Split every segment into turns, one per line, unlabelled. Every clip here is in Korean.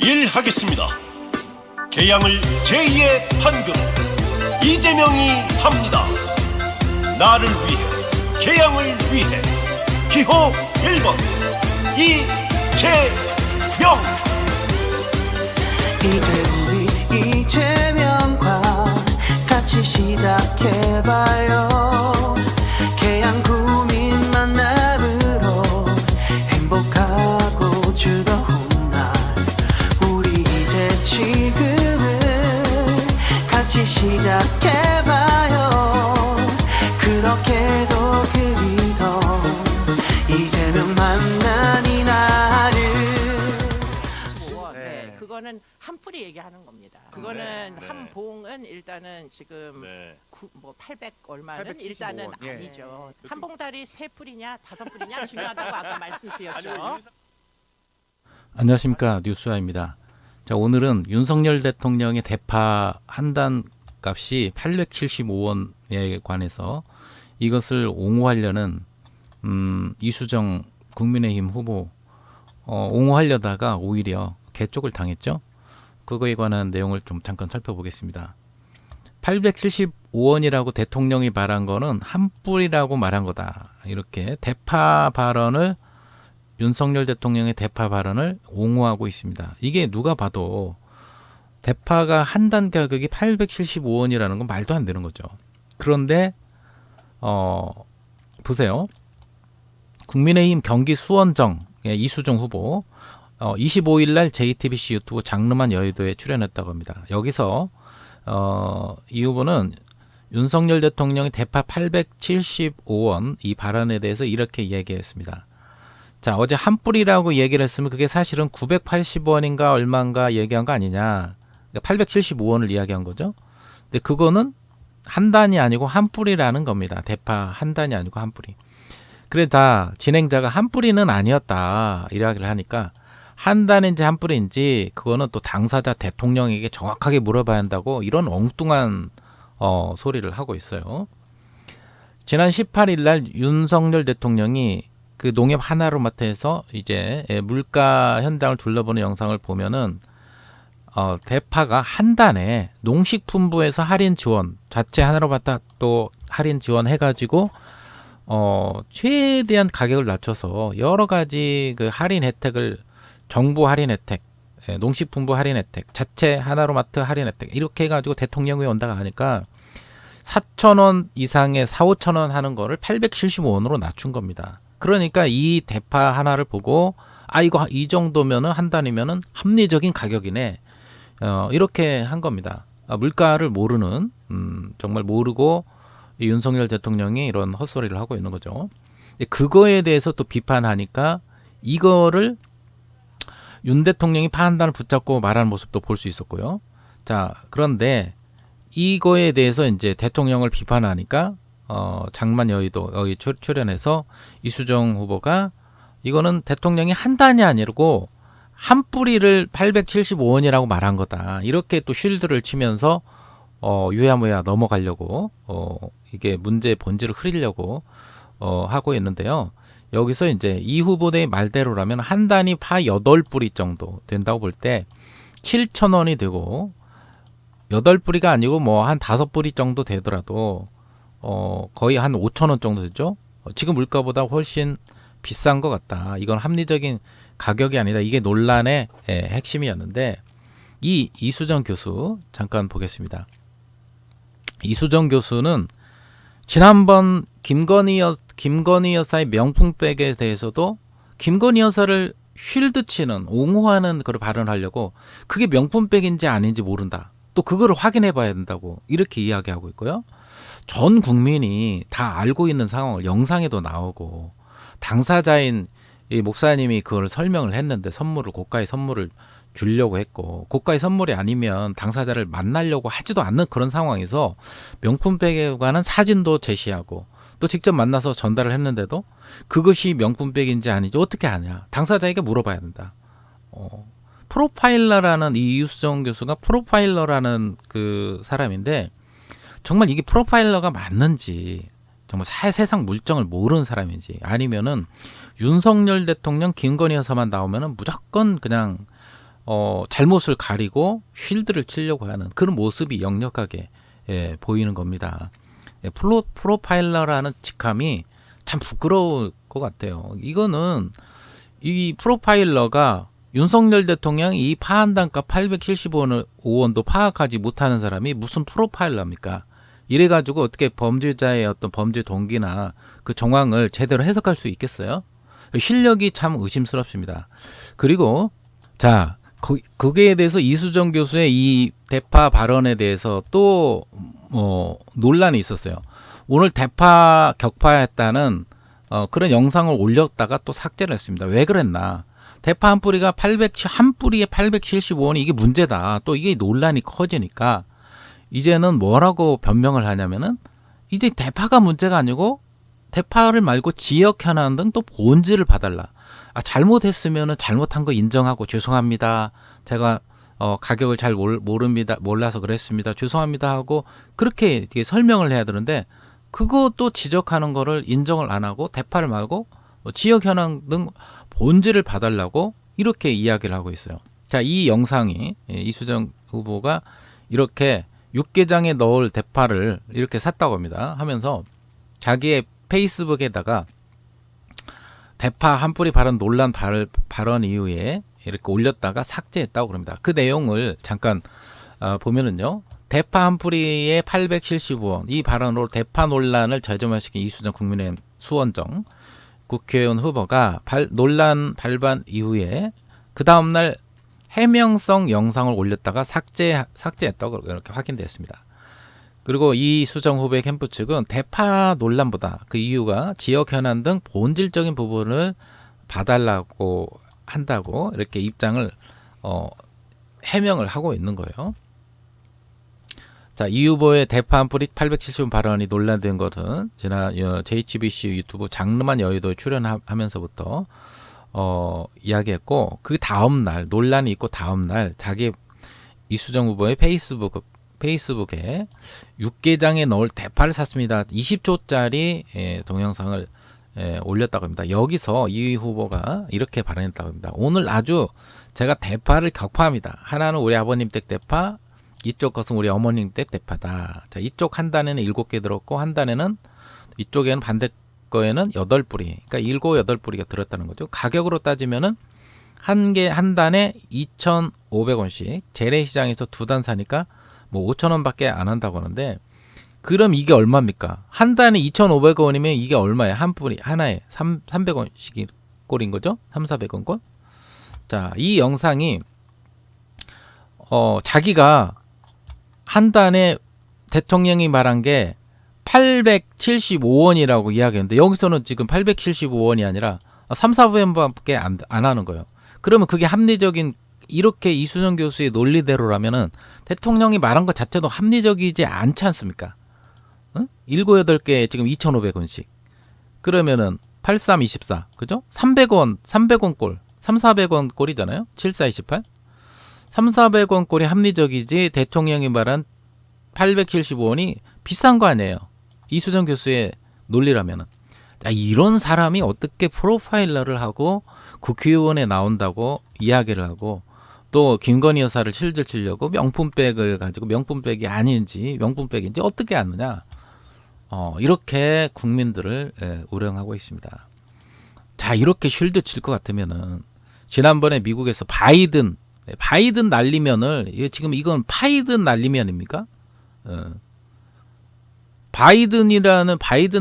일하겠습니다. 개양을 제2의 판결 이재명이 합니다. 나를 위해 개양을 위해 기호 1번 이재명.
이제 우리 이재명과 같이 시작해봐요. 개양 구민 만남으로 행복하고 즐거운 날. 우리 이제 지금을 같이 시작해봐요. 그렇게도 그리도 이재명 만난 이날을.
네, 그거는 한풀이 얘기하는 겁니다. 그거는
네.
한봉은 일단은 지금
네.
800 얼마는
875
일단은
예.
아니죠. 한봉다리 3풀이냐 5풀이냐 중요하다고 아까 말씀드렸죠.
안녕하십니까, 뉴스와입니다. 자, 오늘은 윤석열 대통령의 대파 한단 값이 875원에 관해서 이것을 옹호하려는 이수정 국민의힘 후보 옹호하려다가 오히려 개쪽을 당했죠. 그거에 관한 내용을 좀 잠깐 살펴보겠습니다. 875원이라고 대통령이 말한 거는 한 뿔이라고 말한 거다. 이렇게 대파 발언을 윤석열 대통령의 대파 발언을 옹호하고 있습니다. 이게 누가 봐도 대파가 한 단 가격이 875원이라는 건 말도 안 되는 거죠. 그런데 보세요. 국민의힘 경기 수원정 이수정 후보 25일 날 JTBC 유튜브 장르만 여의도에 출연했다고 합니다. 여기서 이 후보는 윤석열 대통령의 대파 875원 이 발언에 대해서 이렇게 얘기했습니다. 자, 어제 한 뿔이라고 얘기를 했으면 그게 사실은 980원인가 얼마인가 얘기한 거 아니냐. 그러니까 875원을 이야기한 거죠. 근데 그거는 한 단이 아니고 한 뿔이라는 겁니다. 대파 한 단이 아니고 한 뿔이. 그래 다 진행자가 한 뿔이는 아니었다 이야기를 하니까 한 단인지 한 뿔인지 그거는 또 당사자 대통령에게 정확하게 물어봐야 한다고 이런 엉뚱한 소리를 하고 있어요. 지난 18일 날 윤석열 대통령이 그 농협 하나로마트에서 이제 물가 현장을 둘러보는 영상을 보면은 대파가 한 단에 농식품부에서 할인 지원, 자체 하나로마트 또 할인 지원 해가지고 최대한 가격을 낮춰서 여러 가지 그 할인 혜택을 정부 할인 혜택, 농식품부 할인 혜택, 자체 하나로마트 할인 혜택 이렇게 해가지고 대통령이 온다고 하니까 4,000원 이상의 4,5,000원 하는 거를 875원으로 낮춘 겁니다. 그러니까 이 대파 하나를 보고 이거 이 정도면은 한 단이면은 합리적인 가격이네. 이렇게 한 겁니다. 물가를 모르는 정말 모르고 이 윤석열 대통령이 이런 헛소리를 하고 있는 거죠. 그거에 대해서 또 비판하니까 이거를 윤 대통령이 판단을 붙잡고 말하는 모습도 볼 수 있었고요. 자, 그런데 이거에 대해서 이제 대통령을 비판하니까 장만 여의도 여기 출연해서 이수정 후보가 이거는 대통령이 한 단이 아니고 한 뿌리를 875원이라고 말한 거다. 이렇게 또 쉴드를 치면서 유야무야 넘어가려고 이게 문제의 본질을 흐리려고 하고 있는데요. 여기서 이제 이 후보의 말대로라면 한 단이 파 8뿌리 정도 된다고 볼 때 7,000원이 되고 8뿌리가 아니고 뭐 한 5뿌리 정도 되더라도 거의 한 5,000원 정도 되죠. 지금 물가보다 훨씬 비싼 것 같다. 이건 합리적인 가격이 아니다. 이게 논란의 핵심이었는데 이 이수정 교수 잠깐 보겠습니다. 이수정 교수는 지난번 김건희 여사의 명품백에 대해서도 김건희 여사를 쉴드치는 옹호하는 그걸 발언하려고 그게 명품백인지 아닌지 모른다. 또 그거를 확인해 봐야 된다고 이렇게 이야기하고 있고요. 전 국민이 다 알고 있는 상황을 영상에도 나오고 당사자인 이 목사님이 그걸 설명을 했는데 고가의 선물을 주려고 했고 고가의 선물이 아니면 당사자를 만나려고 하지도 않는 그런 상황에서 명품백에 관한 사진도 제시하고 또 직접 만나서 전달을 했는데도 그것이 명품백인지 아닌지 어떻게 아냐. 당사자에게 물어봐야 된다. 프로파일러라는 이 이수정 교수가 프로파일러라는 그 사람인데 정말 이게 프로파일러가 맞는지 정말 세상 물정을 모르는 사람인지 아니면은 윤석열 대통령 김건희 여사만 나오면은 무조건 그냥 잘못을 가리고 쉴드를 치려고 하는 그런 모습이 역력하게 보이는 겁니다. 프로파일러라는 직함이 참 부끄러울 것 같아요. 이거는 이 프로파일러가 윤석열 대통령이 이 파한단가 875원도 파악하지 못하는 사람이 무슨 프로파일러입니까? 이래가지고 어떻게 범죄자의 어떤 범죄 동기나 그 정황을 제대로 해석할 수 있겠어요? 실력이 참 의심스럽습니다. 그리고 자 거기에 대해서 이수정 교수의 이 대파 발언에 대해서 또 논란이 있었어요. 오늘 대파 격파했다는 그런 영상을 올렸다가 또 삭제를 했습니다. 왜 그랬나? 대파 한 뿌리가 한 뿌리에 875원이 이게 문제다. 또 이게 논란이 커지니까 이제는 뭐라고 변명을 하냐면은 이제 대파가 문제가 아니고 대파를 말고 지역 현안 등 또 본질을 봐달라. 잘못했으면은 잘못한 거 인정하고 죄송합니다. 제가 가격을 잘 몰라서 그랬습니다. 죄송합니다 하고 그렇게 설명을 해야 되는데 그것도 지적하는 거를 인정을 안 하고 대파를 말고 지역 현황 등 본질을 봐달라고 이렇게 이야기를 하고 있어요. 자, 이 영상이 이수정 후보가 이렇게 육개장에 넣을 대파를 이렇게 샀다고 합니다. 하면서 자기의 페이스북에다가 대파 한 뿌리 발언 논란 발언 이후에 이렇게 올렸다가 삭제했다고 그럽니다. 그 내용을 잠깐 보면은요. 대파 한 뿌리에 875원 이 발언으로 대파 논란을 저점화시킨 이수정 국민의힘 수원정 국회의원 후보가 논란 발반 이후에 그 다음날 해명성 영상을 올렸다가 삭제했다고 이렇게 확인됐습니다. 그리고 이수정 후보의 캠프 측은 대파 논란보다 그 이유가 지역 현안 등 본질적인 부분을 봐달라고 한다고 이렇게 입장을 해명을 하고 있는 거예요. 자, 이 후보의 대파 한 뿌리 870원 발언이 논란된 것은 지난 JTBC 유튜브 장르만 여의도에 출연하면서부터 이야기했고 그 다음 날 논란이 있고 다음 날 자기 이수정 후보의 페이스북에 육개장에 넣을 대파를 샀습니다. 20초짜리 동영상을 올렸다고 합니다. 여기서 이 후보가 이렇게 발언했다고 합니다. 오늘 아주 제가 대파를 격파합니다. 하나는 우리 아버님 댁 대파, 이쪽 것은 우리 어머님 댁 대파다. 자, 이쪽 한 단에는 7개 들었고 한 단에는 이쪽에는 반대 거에는 8뿌리. 그러니까 7, 8뿌리가 들었다는 거죠. 가격으로 따지면은 한 단에 2,500원씩 재래시장에서 2단 사니까 뭐 5,000원밖에 안 한다고 하는데 그럼 이게 얼마입니까? 한 단에 2,500원이면 이게 얼마예요? 한 뿌리 하나에 300원씩이 꼴인 거죠? 3,400원 꼴? 자, 이 영상이 자기가 한 단에 대통령이 말한 게 875원이라고 이야기했는데 여기서는 지금 875원이 아니라 3,400원밖에 안 하는 거예요. 그러면 그게 합리적인 이렇게 이수정 교수의 논리대로라면은 대통령이 말한 것 자체도 합리적이지 않지 않습니까? 응? 7, 8개 지금 2,500원씩. 그러면은 83, 24. 그죠? 300원 꼴. 3,400원 꼴이잖아요. 74, 28. 3,400원 꼴이 합리적이지 대통령이 말한 875원이 비싼 거 아니에요. 이수정 교수의 논리라면은. 자, 이런 사람이 어떻게 프로파일러를 하고 국회의원에 나온다고 이야기를 하고 또 김건희 여사를 실질 치려고 명품백을 가지고 명품백이 아닌지 명품백인지 어떻게 아느냐. 이렇게 국민들을 우려하고 있습니다. 자, 이렇게 쉴드 칠 것 같으면은 지난번에 미국에서 바이든 날리면을 지금 이건 파이든 날리면입니까? 바이든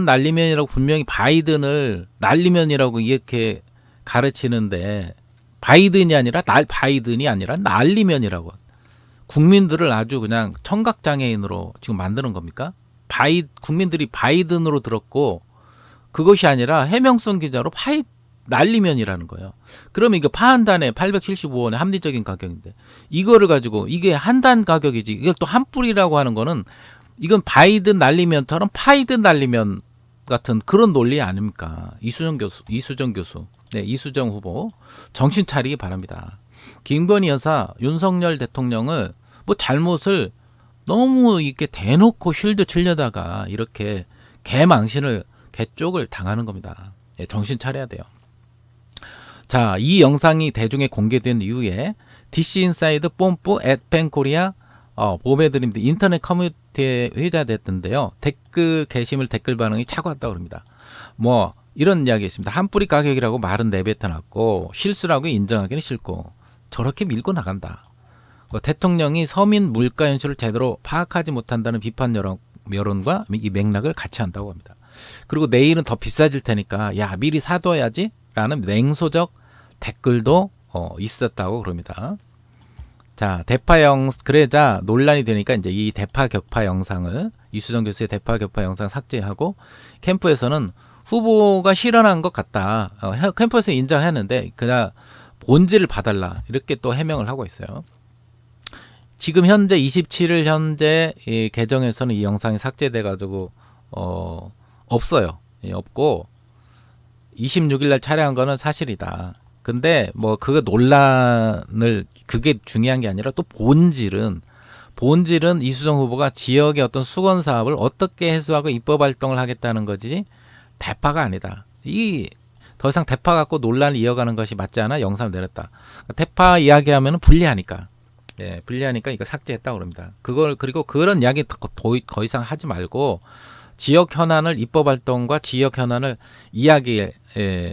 날리면이라고 분명히 바이든을 날리면이라고 이렇게 가르치는데 바이든이 아니라 날리면이라고 국민들을 아주 그냥 청각장애인으로 지금 만드는 겁니까? 국민들이 바이든으로 들었고 그것이 아니라 해명성 기자로 날리면이라는 거예요. 그러면 이거 파 한 단에 875원의 합리적인 가격인데 이거를 가지고 이게 한 단 가격이지 이걸 또 한 뿌리라고 하는 거는 이건 바이든 날리면처럼 파이든 날리면 같은 그런 논리 아닙니까? 이수정 교수, 네, 이수정 후보 정신 차리기 바랍니다. 김건희 여사, 윤석열 대통령을 뭐 잘못을 너무 이렇게 대놓고 쉴드 치려다가 이렇게 개쪽을 당하는 겁니다. 네, 정신 차려야 돼요. 자, 이 영상이 대중에 공개된 이후에 DC 인사이드 뽐뿌 @팬코리아 보배드림드 인터넷 커뮤니티에 회자됐던데요. 댓글 게시물 댓글 반응이 차고 왔다고 합니다. 뭐 이런 이야기 있습니다. 한 뿌리 가격이라고 말은 내뱉어놨고 실수라고 인정하기는 싫고 저렇게 밀고 나간다. 대통령이 서민 물가 현실을 제대로 파악하지 못한다는 비판 여론과 이 맥락을 같이 한다고 합니다. 그리고 내일은 더 비싸질 테니까 야 미리 사둬야지 라는 냉소적 댓글도 있었다고 그럽니다. 자, 그러자 논란이 되니까 이제 이 대파 격파 영상을 이수정 교수의 대파 격파 영상 삭제하고 캠프에서는 후보가 실현한 것 같다. 캠프에서 인정했는데 그냥 본질을 봐달라 이렇게 또 해명을 하고 있어요. 지금 현재 27일 현재 이 계정에서는 이 영상이 삭제돼 가지고 없어요. 없고 26일 날 촬영한 거는 사실이다. 근데 뭐 그거 논란을 그게 중요한 게 아니라 또 본질은 이수정 후보가 지역의 어떤 수건 사업을 어떻게 해소하고 입법 활동을 하겠다는 거지 대파가 아니다. 이 더 이상 대파 갖고 논란을 이어가는 것이 맞지 않아 영상을 내렸다. 대파 이야기하면은 불리하니까. 예, 불리하니까 이거 삭제했다고 그럽니다. 그리고 그런 이야기 더 이상 하지 말고 지역 현안을 입법 활동과 지역 현안을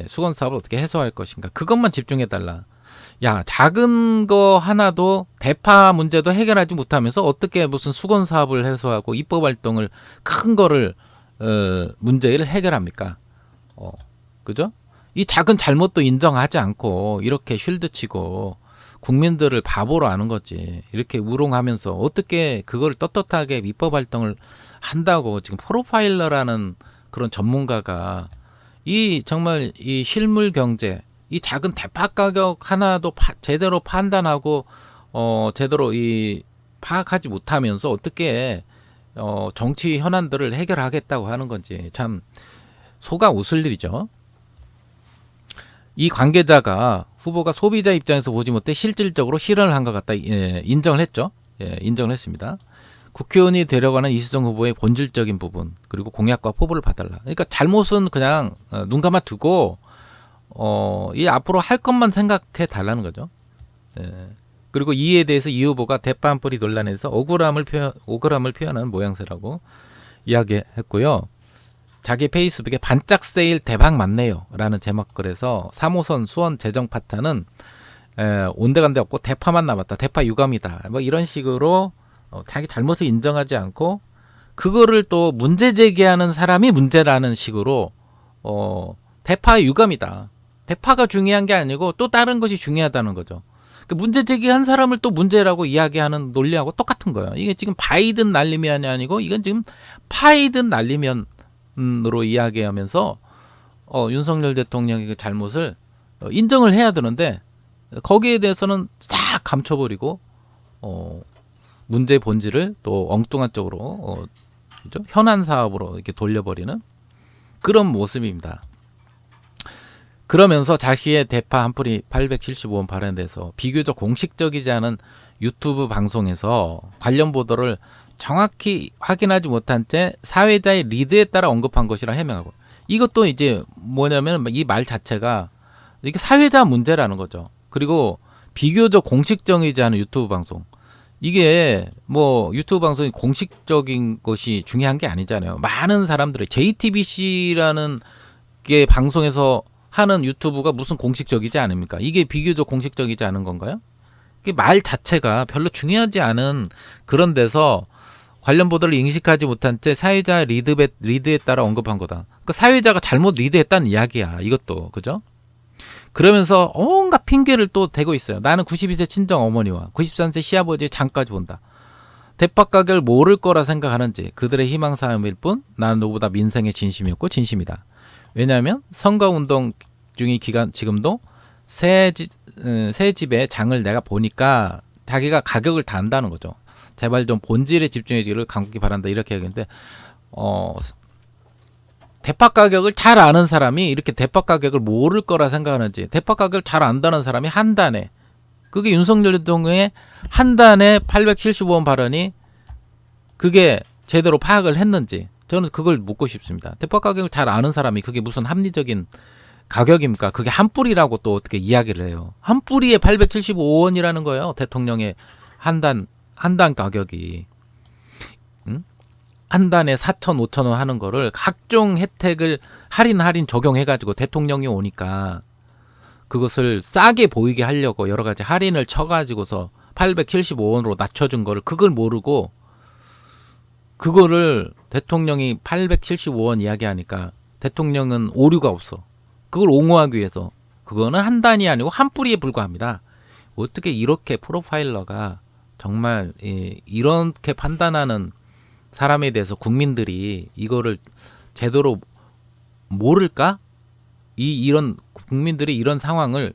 수건 사업을 어떻게 해소할 것인가 그것만 집중해 달라. 야, 작은 거 하나도 대파 문제도 해결하지 못하면서 어떻게 무슨 수건 사업을 해소하고 입법 활동을 큰 거를 문제를 해결합니까? 그죠? 이 작은 잘못도 인정하지 않고 이렇게 쉴드 치고 국민들을 바보로 하는 거지. 이렇게 우롱하면서 어떻게 그걸 떳떳하게 입법 활동을 한다고 지금 프로파일러라는 그런 전문가가 정말 이 실물 경제, 이 작은 대파 가격 하나도 제대로 판단하고 제대로 파악하지 못하면서 어떻게 정치 현안들을 해결하겠다고 하는 건지 참 속아 웃을 일이죠. 이 관계자가 후보가 소비자 입장에서 보지 못해 실질적으로 실현을 한 것 같다 인정을 했죠. 인정을 했습니다. 국회의원이 되려가는 이수정 후보의 본질적인 부분 그리고 공약과 포부를 봐달라. 그러니까 잘못은 그냥 눈 감아 두고 이 앞으로 할 것만 생각해 달라는 거죠. 그리고 이에 대해서 이 후보가 대파 한 뿌리 논란에서 억울함을 표현하는 모양새라고 이야기했고요. 자기 페이스북에 반짝 세일 대박 맞네요 라는 제목글에서 3호선 수원 재정 파탄은 온데간데 없고 대파만 남았다. 대파 유감이다. 뭐 이런 식으로 자기 잘못을 인정하지 않고 그거를 또 문제 제기하는 사람이 문제라는 식으로 대파 유감이다. 대파가 중요한 게 아니고 또 다른 것이 중요하다는 거죠. 그 문제 제기한 사람을 또 문제라고 이야기하는 논리하고 똑같은 거예요. 이게 지금 바이든 날리면이 아니고 이건 지금 파이든 날리면 으로 이야기하면서 윤석열 대통령의 그 잘못을 인정을 해야 되는데 거기에 대해서는 싹 감춰버리고 문제의 본질을 또 엉뚱한 쪽으로 그죠? 현안 사업으로 이렇게 돌려버리는 그런 모습입니다. 그러면서 자기의 대파 한 뿌리 875원 발언에 대해서 비교적 공식적이지 않은 유튜브 방송에서 관련 보도를 정확히 확인하지 못한 채 사회자의 리드에 따라 언급한 것이라 해명하고 이것도 이제 뭐냐면 이 말 자체가 이게 사회자 문제라는 거죠. 그리고 비교적 공식적이지 않은 유튜브 방송 이게 뭐 유튜브 방송이 공식적인 것이 중요한 게 아니잖아요. 많은 사람들이 JTBC라는 게 방송에서 하는 유튜브가 무슨 공식적이지 않습니까? 이게 비교적 공식적이지 않은 건가요? 이게 말 자체가 별로 중요하지 않은 그런 데서 관련 보도를 인식하지 못한 채 사회자 리드에 따라 언급한 거다. 그러니까 사회자가 잘못 리드했다는 이야기야. 이것도 그죠? 그러면서 온갖 핑계를 또 대고 있어요. 나는 92세 친정 어머니와 93세 시아버지의 장까지 본다. 대파 가격을 모를 거라 생각하는지 그들의 희망사항일 뿐 나는 누구보다 민생에 진심이었고 진심이다. 왜냐하면 선거운동 중인 기간 지금도 새 집의 장을 내가 보니까 자기가 가격을 다 안다는 거죠. 제발 좀 본질에 집중해주기를 간곡히 바란다 이렇게 얘기했는데 대파 가격을 잘 아는 사람이 이렇게 대파 가격을 모를 거라 생각하는지 대파 가격을 잘 안다는 사람이 한 단에 그게 윤석열 대통령의 한 단에 875원 발언이 그게 제대로 파악을 했는지 저는 그걸 묻고 싶습니다. 대파 가격을 잘 아는 사람이 그게 무슨 합리적인 가격입니까? 그게 한 뿌리라고 또 어떻게 이야기를 해요. 한 뿌리에 875원이라는 거예요. 대통령의 한 단 가격이. 응? 한 단에 4천, 5천 원 하는 거를 각종 혜택을 할인 적용해가지고 대통령이 오니까 그것을 싸게 보이게 하려고 여러 가지 할인을 쳐가지고서 875원으로 낮춰준 거를 그걸 모르고 그거를 대통령이 875원 이야기하니까 대통령은 오류가 없어. 그걸 옹호하기 위해서 그거는 한 단이 아니고 한 뿌리에 불과합니다. 어떻게 이렇게 프로파일러가 정말 이렇게 판단하는 사람에 대해서 국민들이 이거를 제대로 모를까? 이런 국민들이 이런 상황을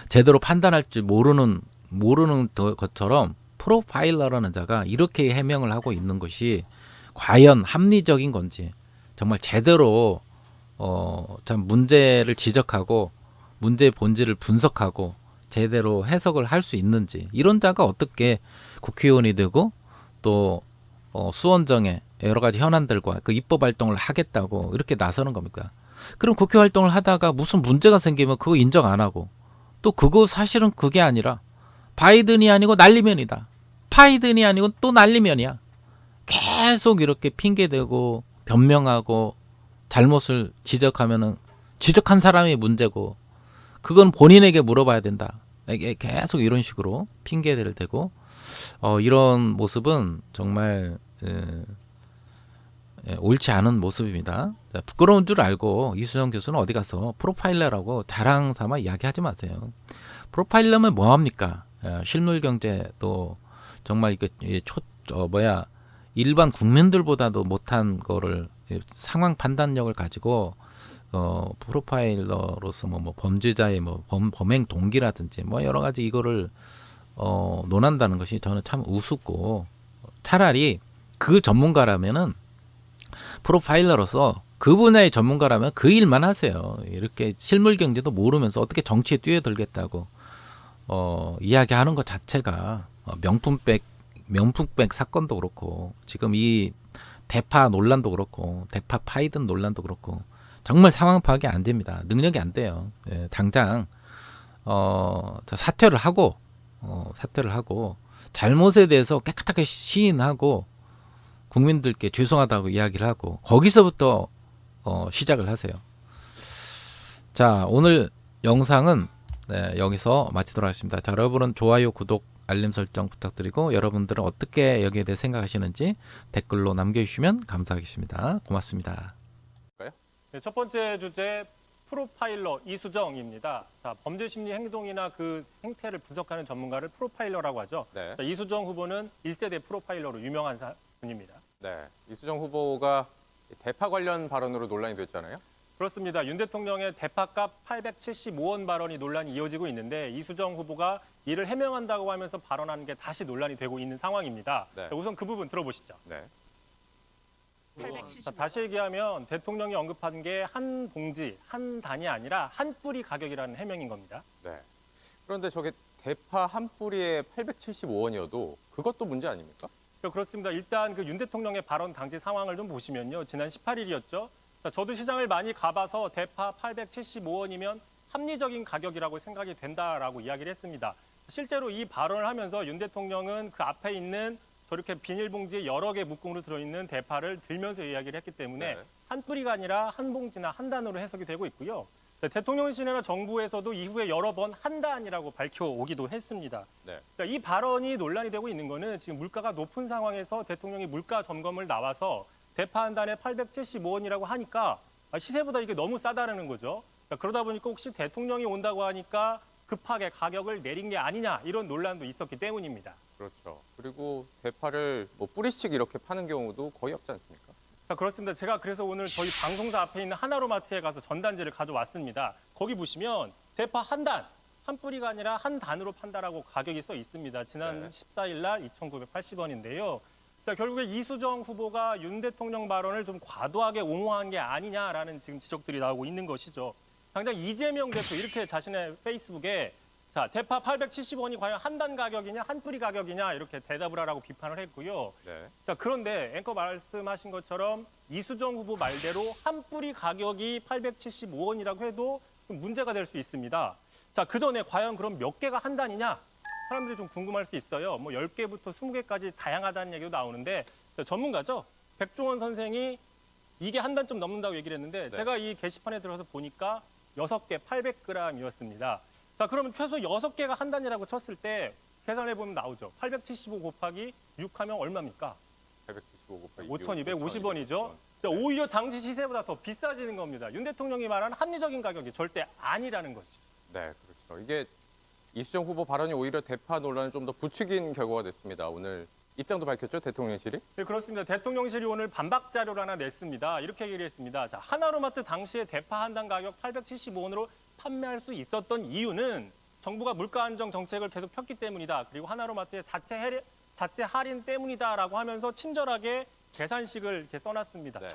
제대로 판단할 줄 모르는 것처럼 프로파일러라는 자가 이렇게 해명을 하고 있는 것이 과연 합리적인 건지 정말 제대로 참 문제를 지적하고 문제의 본질을 분석하고 제대로 해석을 할 수 있는지 이런 자가 어떻게 국회의원이 되고 또 수원정에 여러 가지 현안들과 그 입법 활동을 하겠다고 이렇게 나서는 겁니까? 그럼 국회 활동을 하다가 무슨 문제가 생기면 그거 인정 안 하고 또 그거 사실은 그게 아니라 바이든이 아니고 난리면이다. 바이든이 아니고 또 난리면이야. 계속 이렇게 핑계대고 변명하고 잘못을 지적하면은 지적한 사람이 문제고 그건 본인에게 물어봐야 된다. 계속 이런 식으로 핑계대를 대고 이런 모습은 정말 옳지 않은 모습입니다. 자, 부끄러운 줄 알고 이수정 교수는 어디 가서 프로파일러라고 자랑 삼아 이야기하지 마세요. 프로파일러면 뭐합니까? 실물 경제도 정말 이게 일반 국민들보다도 못한 거를 상황 판단력을 가지고 프로파일러로서 뭐 범죄자의 범행 동기라든지 뭐 여러 가지 이거를 논한다는 것이 저는 참 우습고 차라리 그 전문가라면은 프로파일러로서 그 분야의 전문가라면 그 일만 하세요. 이렇게 실물 경제도 모르면서 어떻게 정치에 뛰어들겠다고 이야기하는 것 자체가 명품백 사건도 그렇고 지금 이 대파 논란도 그렇고 대파 파이든 논란도 그렇고 정말 상황 파악이 안 됩니다. 능력이 안 돼요. 당장 사퇴를 하고 잘못에 대해서 깨끗하게 시인하고 국민들께 죄송하다고 이야기를 하고 거기서부터 시작을 하세요. 자, 오늘 영상은 여기서 마치도록 하겠습니다. 자, 여러분은 좋아요, 구독, 알림 설정 부탁드리고 여러분들은 어떻게 여기에 대해 생각하시는지 댓글로 남겨주시면 감사하겠습니다. 고맙습니다.
네, 첫 번째 주제 프로파일러 이수정입니다. 자, 범죄심리 행동이나 그 행태를 분석하는 전문가를 프로파일러라고 하죠.
네.
자, 이수정 후보는 1세대 프로파일러로 유명한 분입니다.
네, 이수정 후보가 대파 관련 발언으로 논란이 됐잖아요.
그렇습니다. 윤 대통령의 대파값 875원 발언이 논란이 이어지고 있는데 이수정 후보가 이를 해명한다고 하면서 발언하는 게 다시 논란이 되고 있는 상황입니다.
네.
자, 우선 그 부분 들어보시죠.
네.
자, 다시 얘기하면 대통령이 언급한 게 한 봉지, 한 단이 아니라 한 뿌리 가격이라는 해명인 겁니다.
네. 그런데 저게 대파 한 뿌리에 875원이어도 그것도 문제 아닙니까?
그렇습니다. 일단 그 윤 대통령의 발언 당시 상황을 좀 보시면요. 지난 18일이었죠. 저도 시장을 많이 가봐서 대파 875원이면 합리적인 가격이라고 생각이 된다라고 이야기를 했습니다. 실제로 이 발언을 하면서 윤 대통령은 그 앞에 있는 저렇게 비닐봉지에 여러 개 묶음으로 들어있는 대파를 들면서 이야기를 했기 때문에
네. 한
뿌리가 아니라 한 봉지나 한 단으로 해석이 되고 있고요. 대통령실이나 정부에서도 이후에 여러 번 한 단이라고 밝혀오기도 했습니다.
네.
그러니까 이 발언이 논란이 되고 있는 거는 지금 물가가 높은 상황에서 대통령이 물가 점검을 나와서 대파 한 단에 875원이라고 하니까 시세보다 이게 너무 싸다라는 거죠. 그러다 보니까 혹시 대통령이 온다고 하니까 급하게 가격을 내린 게 아니냐 이런 논란도 있었기 때문입니다.
그렇죠. 그리고 대파를 뭐 뿌리씩 이렇게 파는 경우도 거의 없지 않습니까?
그렇습니다. 제가 그래서 오늘 저희 방송사 앞에 있는 하나로마트에 가서 전단지를 가져왔습니다. 거기 보시면 대파 한 단, 한 뿌리가 아니라 한 단으로 판다라고 가격이 써 있습니다. 지난
네.
14일 날 2,980원인데요. 자, 결국에 이수정 후보가 윤 대통령 발언을 좀 과도하게 옹호한 게 아니냐라는 지금 지적들이 나오고 있는 것이죠. 당장 이재명 대표 이렇게 자신의 페이스북에 자, 대파 870원이 과연 한 단 가격이냐, 한 뿌리 가격이냐 이렇게 대답을 하라고 비판을 했고요.
네.
자, 그런데 앵커 말씀하신 것처럼 이수정 후보 말대로 한 뿌리 가격이 875원이라고 해도 좀 문제가 될 수 있습니다. 자, 그 전에 과연 그럼 몇 개가 한 단이냐? 사람들이 좀 궁금할 수 있어요. 뭐 10개부터 20개까지 다양하다는 얘기도 나오는데 전문가죠. 백종원 선생이 이게 한 단 좀 넘는다고 얘기를 했는데
네.
제가 이 게시판에 들어가서 보니까 6개 800g이었습니다. 자, 그러면 최소 6개가 한 단이라고 쳤을 때 계산해 보면 나오죠. 875 곱하기 6 하면 얼마입니까?
875 곱하기
5,250원이죠. 오히려 당시 시세보다 더 비싸지는 겁니다. 윤 대통령이 말하는 합리적인 가격이 절대 아니라는 것이죠.
네, 그렇죠. 이게 이수정 후보 발언이 오히려 대파 논란을 좀 더 부추긴 결과가 됐습니다. 오늘 입장도 밝혔죠, 대통령실이?
네, 그렇습니다. 대통령실이 오늘 반박 자료를 하나 냈습니다. 이렇게 얘기를 했습니다. 자, 하나로마트 당시에 대파 한 단 가격 875원으로 판매할 수 있었던 이유는 정부가 물가 안정 정책을 계속 폈기 때문이다. 그리고 하나로마트의 자체 할인 때문이다라고 하면서 친절하게 계산식을 이렇게 써놨습니다.
네.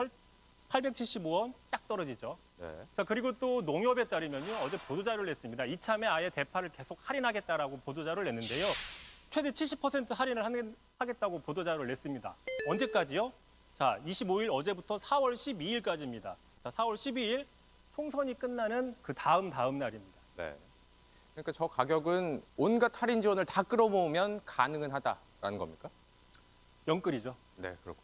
875원 딱 떨어지죠.
네.
자, 그리고 또 농협에 따르면요. 어제 보도자료를 냈습니다. 이참에 아예 대파를 계속 할인하겠다라고 보도자료를 냈는데요. 최대 70% 할인을 하겠다고 보도자료를 냈습니다. 언제까지요? 자, 25일 어제부터 4월 12일까지입니다. 자, 4월 12일 총선이 끝나는 그 다음 날입니다.
네. 그러니까 저 가격은 온갖 할인 지원을 다 끌어모으면 가능은 하다라는 겁니까?
영끌이죠.
네, 그렇고.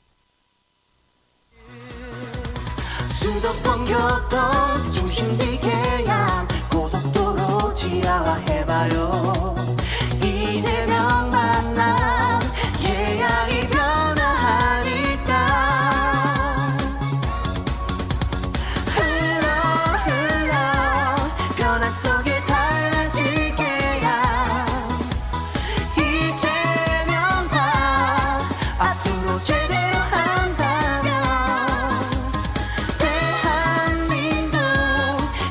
수도권 교통 중심지 계양 고속도로 지하화해봐요. 이재명 만남 계양이 변화하니까 흘러 변화 속에 달라질 계양 이재명과 앞으로 제대로 한다면 대한민국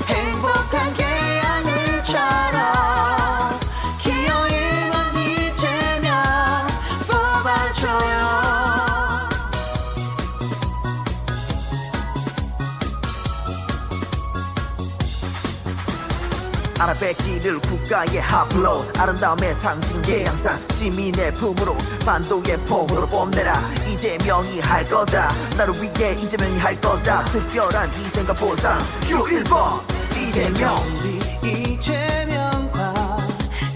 행복한 계양을처럼 기호 1번 이재명 뽑아줘요.
알아뵙기를 국가의 핫플로 아름다움의 상징 계양산 시민의 품으로 반도의 폼으로 뽐내라. 이재명이 할 거다. 나를 위해 이재명이 할 거다. 특별한 희생과 보상 기호 1번 이재명.
우리 이재명과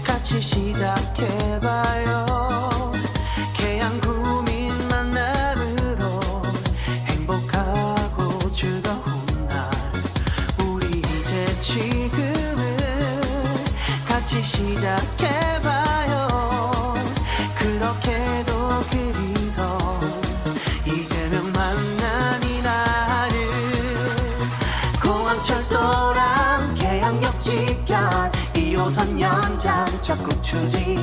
같이 시작해봐요. 계양 구민 만남으로 행복하고 즐거운 날 우리 이제 지금을 같이 시작해봐요. 그렇게도 그리던 이재명 만난 이날을 공항철도랑 계양역 직결 2호선 연장 적극 추진